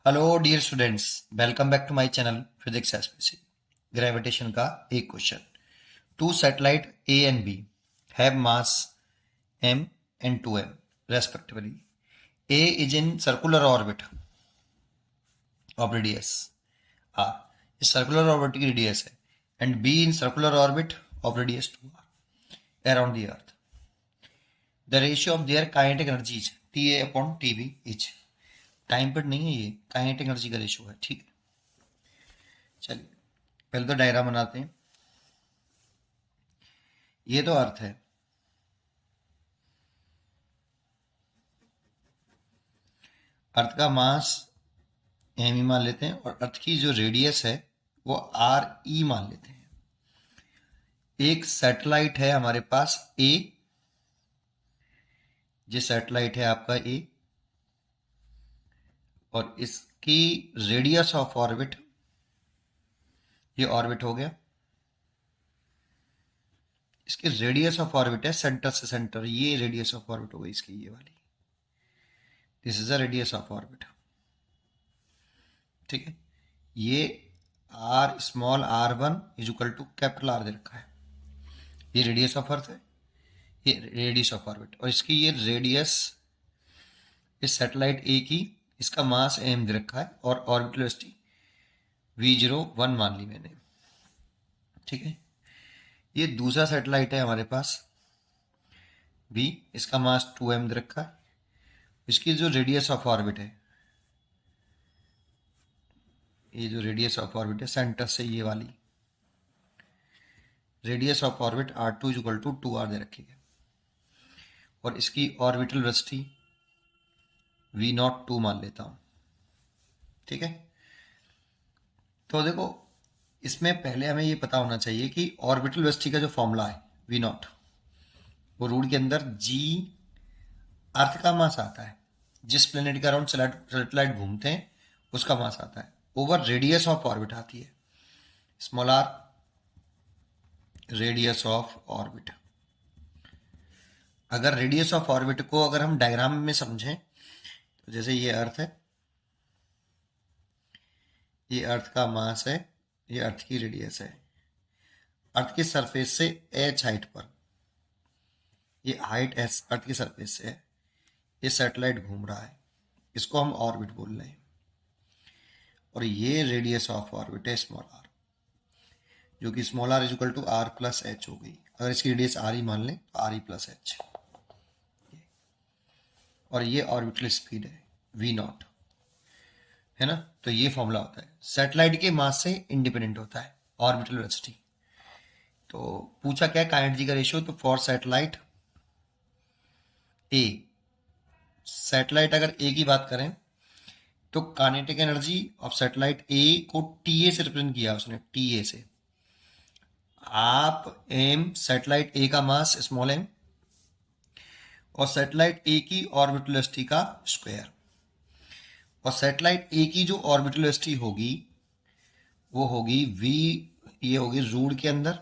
Hello dear students, welcome back to my channel physics SPC. Gravitation का एक question. Two satellite A and B have mass m and 2m respectively. A is in circular orbit of radius r, इस circular orbit की radius है, and B in circular orbit of radius 2r around the earth. The ratio of their kinetic energy is Ta upon Tb each. Time पर नहीं है, ये kinetic energy का ratio है। ठीक है, चलिए पहले तो डायग्राम बनाते हैं। ये तो अर्थ है, अर्थ का मास एम ई मान लेते हैं और अर्थ की जो रेडियस है वो आर ई मान लेते हैं। एक सैटेलाइट है हमारे पास ए, ये सैटेलाइट है आपका ए, और इसकी रेडियस ऑफ ऑर्बिट, ये ऑर्बिट हो गया, इसकी रेडियस ऑफ ऑर्बिट है सेंटर से सेंटर, ये रेडियस ऑफ ऑर्बिट हो गई इसकी, ये वाली, this is the radius of orbit. ठीक है, ये R small R one is equal to capital R दे रखा है, ये रेडियस ऑफ अर्थ है, ये रेडियस ऑफ ऑर्बिट, और इसकी ये रेडियस इस सैटेलाइट ए की, इसका मास एम दे रखा है और ऑर्बिटल वेलोसिटी v01 मान ली मैंने। ठीक है, ये दूसरा सैटेलाइट है हमारे पास बी, इसका मास 2m दे रखा है, इसकी जो रेडियस ऑफ ऑर्बिट है, ये जो रेडियस ऑफ ऑर्बिट है सेंटर से, ये वाली radius of orbit r2 is equal to 2r दे रखी है, और इसकी ऑर्बिटल वेलोसिटी v02 मान लेता हूं। ठीक है, तो देखो इसमें पहले हमें ये पता होना चाहिए कि ऑर्बिटल वेलोसिटी का जो फॉर्मूला है v0, वो रूट के अंदर g अर्थ का मास आता है, जिस प्लेनेट के अराउंड सैटेलाइट घूमते हैं उसका मास आता है, ओवर रेडियस ऑफ ऑर्बिट आती है, small R radius of orbit. अगर रेडियस ऑफ ऑर्बिट को अगर हम डायग्राम में समझें तो जैसे ये अर्थ है, ये अर्थ का मास है, ये अर्थ की रेडियस है, अर्थ की सरफेस से h हाइट पर, ये हाइट s अर्थ की सरफेस से है, ये सैटेलाइट घूम रहा है, इसको हम ऑर्बिट बोल रहे हैं, और ये रेडियस ऑफ ऑर्बिट है स्मॉल आर, जो कि small R is equal to R plus H हो गई। अगर इसकी रेडियस आर ही मान लें तो आर ई प्लस एच, और ये ऑर्बिटल स्पीड है v0, है ना। तो ये फॉर्मूला होता है, सैटेलाइट के मास से इंडिपेंडेंट होता है ऑर्बिटल वेलोसिटी। तो पूछा क्या है, काइनेटिक का रेशियो, तो फॉर सैटेलाइट ए, सैटेलाइट अगर ए की बात करें तो काइनेटिक एनर्जी ऑफ सैटेलाइट ए को टीए से रिप्रेजेंट किया उसने, टीए से। आप एम, सैटेलाइट ए का मास स्मॉल एम, और सैटेलाइट ए की ऑर्बिटल वेलोसिटी का स्क्वायर, और सैटेलाइट ए की जो ऑर्बिटल वेलोसिटी होगी वो होगी v, ये होगी रूट के अंदर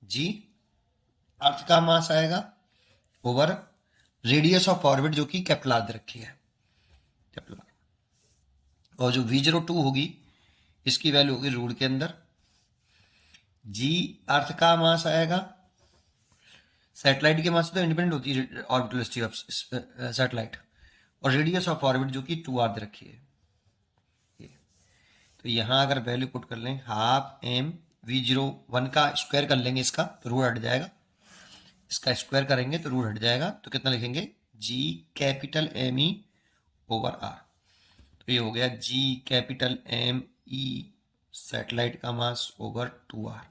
g, अर्थ का मास आएगा ओवर रेडियस ऑफ ऑर्बिट जो कि कैपिटल आर दे रखी है, कैपिटल आर, और जो v02 होगी इसकी वैल्यू होगी रूट के अंदर g, अर्थ का मास आएगा, सैटेलाइट के मास से तो इंडिपेंडेंट होती है ऑर्बिटल वेलोसिटी ऑफ सैटेलाइट, और रेडियस ऑफ ऑर्बिट जो कि 2r दे रखी है ये। तो यहाँ अगर वैल्यू पुट कर लें हाफ m v01 का स्क्वायर कर लेंगे इसका तो रूट हट जाएगा, इसका स्क्वायर करेंगे तो रूट हट जाएगा, तो कितना लिखेंगे g capital m e over r। तो ये हो गया g capital m e satellite का मास ओवर 2r।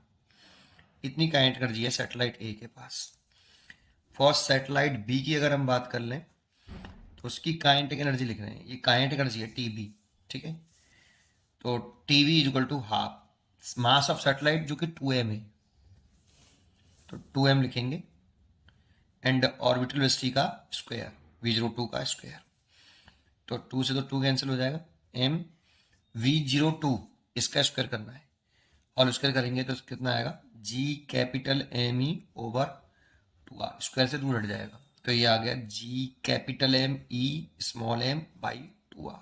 इतनी काइनेटिक एनर्जी है सैटेलाइट ए के पास। फॉर सैटेलाइट बी की अगर हम बात कर लें तो उसकी काइनेटिक एनर्जी लिख रहे हैं, ये काइनेटिक एनर्जी है टी बी। ठीक है, तो T V is equal to half mass of satellite जो कि 2m है, तो 2m लिखेंगे, एंड ऑर्बिटल वेलोसिटी का स्क्वायर v02 का स्क्वायर, तो 2 से तो 2 कैंसिल हो जाएगा, m v02 इसका स्क्वायर करना है, और स्क्वायर करेंगे तो कितना आएगा g capital m e over 2r, square से दूर हट जाएगा, तो ये आ गया g capital m e small m by 2r।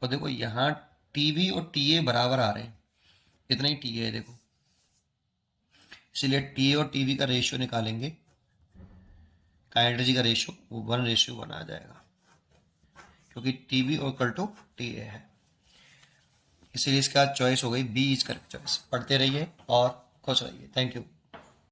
और देखो यहाँ टीवी और टीए बराबर आ रहे हैं, इतना ही टीए है देखो, इसलिए टीए और टीवी का रेशियो निकालेंगे, काइनेटिक एनर्जी का रेशियो वो 1:1 आ जाएगा, क्योंकि टीवी और इक्वल टू टीए है। इसीलिए इसका चॉइस हो गई बी इज करेक्ट चॉइस। पढ़ते रहिए और खुश रहिए। Thank you.